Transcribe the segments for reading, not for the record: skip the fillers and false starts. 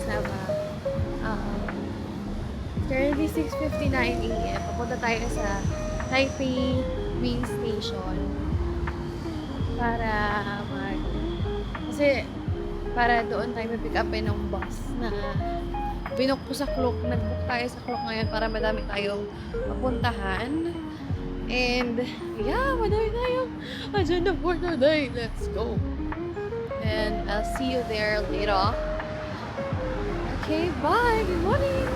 Diba? Currently 6:59 AM. Papunta tayo sa Taipei Main Station para kasi para doon tayo pick upin ng bus na binook ko sa Klook. Nag-book tayo sa Klook ngayon para madami tayong mapuntahan. And yeah, madami tayong agenda for today. Let's go. And I'll see you there later. Okay, bye! Good morning!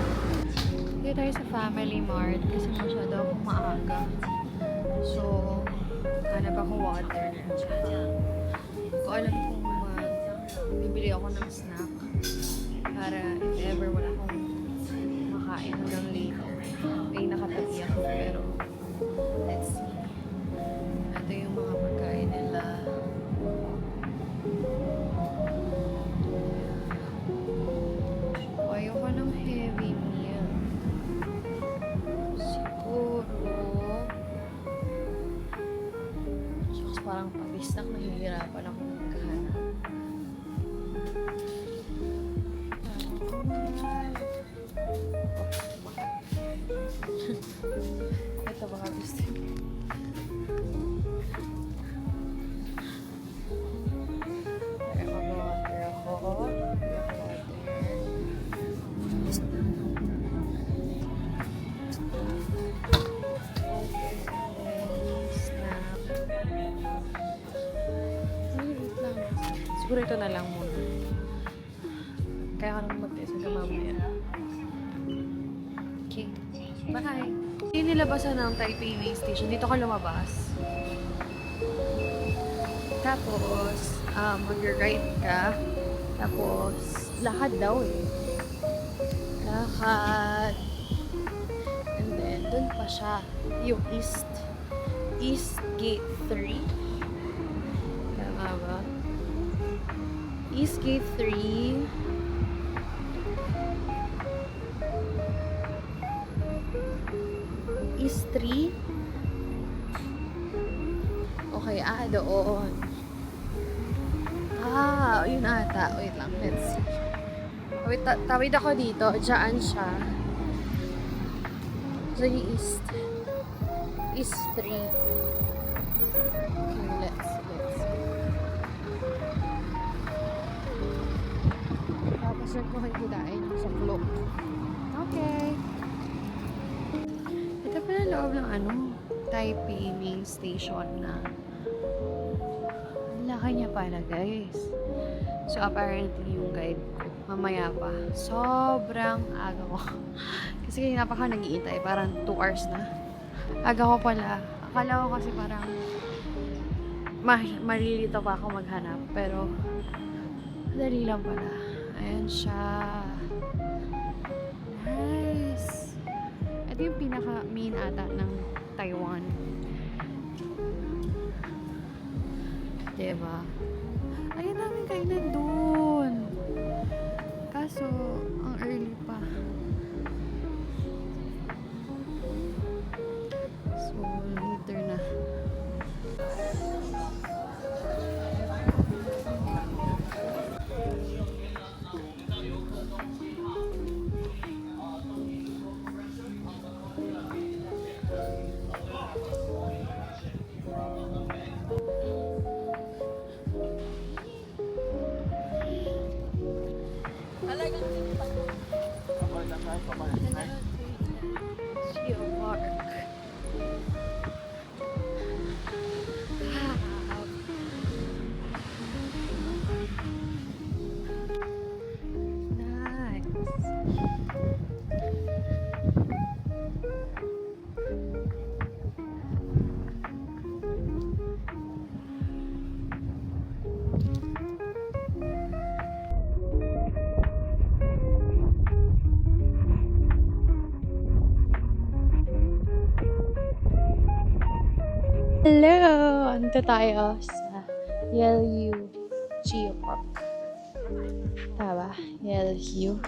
Dito tayo sa Family Mart kasi masyado akong maaga. So, hanap ako water. Hindi ko alam kung bibili ako ng snack para if ever wala akong makain hanggang later. May nakatabi ako pero let's see. Ito yung mga pagkain nila. Ayoko ng heavy meal. Siguro so, parang pag-snack nahihirapan ako magkahanap. Ito baka gusto ko. Kaya mag-water ako. Siguro ito na lang muna. Kaya ka naman mag-test hanggang mamaya. Okay. Bye! Yung nilabasan ng Taipei Main Station, dito ka lumabas. Tapos, mag-right ka. Tapos, lakad daw eh. Lakad. And then, dun pa siya. Yung East Gate 3. Tama ba? East Gate 3. East 3. Okay, doon. Yun ata. Wait lang, let's see. Wait, tawid ako dito. Diyan siya. So, yung East 3. Okay, let's see. Tapos nagkakakitain sa Klook. Okay. Ito pala loob ng Taipei Main Station na ang laki niya pala, guys. So, apparently, yung guide ko, mamaya pa. Sobrang aga ko. Kasi kanina pa ako nag-iintay. Parang 2 hours na. Aga ko pala. Akala ko kasi parang malilito pa ako maghanap. Pero, madali lang pala. Ayan siya. Nice. Ito yung pinaka-main ata ng Taiwan. Diba? Ayun namin kainan doon. Kaso, ang early pa. So, later na. Geopark. Hello! Andito tayo sa Yelyu Geopark. Tama, Yelyu.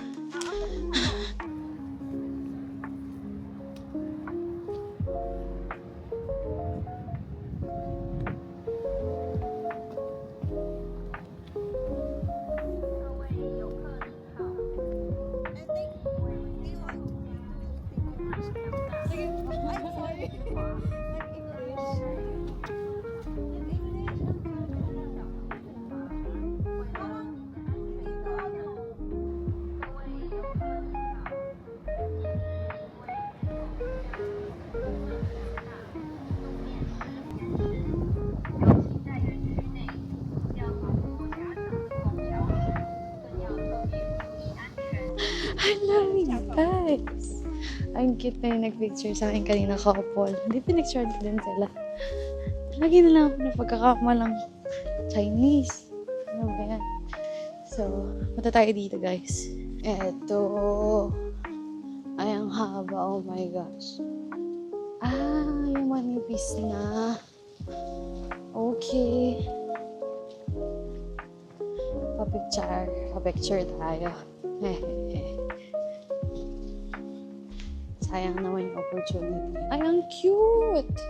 I love you guys. Ang cute na yung nag-picture sa akin kanina couple. Hindi pinicture din sila. Lagi na lang ako na pagkakamalang Chinese. Ano ba yan? So, punta tayo dito guys. Eto. Ay, ang haba. Oh my gosh. Ah, yung manipis na. Okay. Pa-picture tayo. Sayang naman yung opportunity. Ay, ang cute!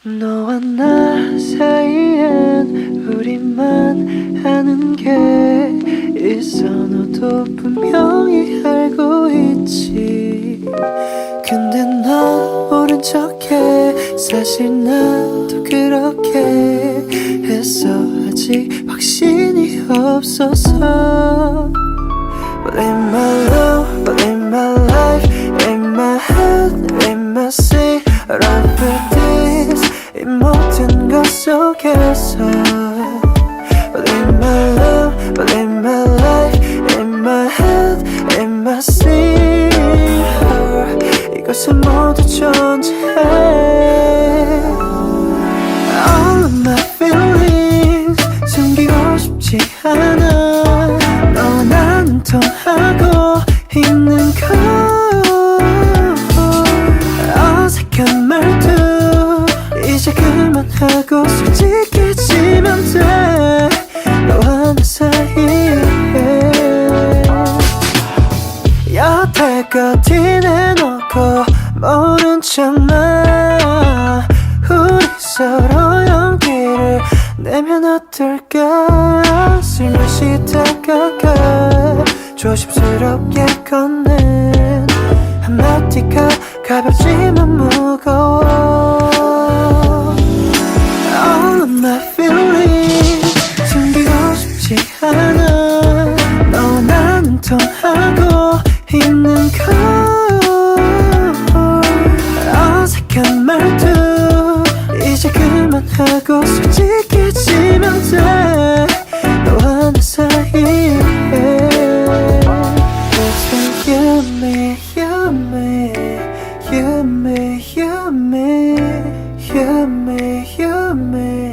너와 나 사이엔 우리만 아는 게 있어 너도 분명히 알고 있지 근데 넌 모른 척해 사실 나도 그렇게 했어 아직 확신이 없어서 But in my love, but in my life In my head, in my sea Love this 이 모든 것 속에서 But in my love, but in my life In my head, in my sea 이곳에 모두 존재해 All of my feelings 숨기고 싶지 않아 너와 나는 통하고 있는 걸 어색한 말도 이제 그만하고 솔직해지면 돼 너와 나 사이에 여태까지 내놓고 모른 척만 우리 서로 용기를 내면 어떨까 슬며시 다가가 조심스럽게 건넨 한마디가 가볍지만 무거워 All of my feelings 숨기고 싶지 않아 너와 나는 통하고 있는 걸 어색한 말도 이제 그만하고 솔직해지면 돼 너와 나 사이에 It's you me, you me, you me, you me, you me, you me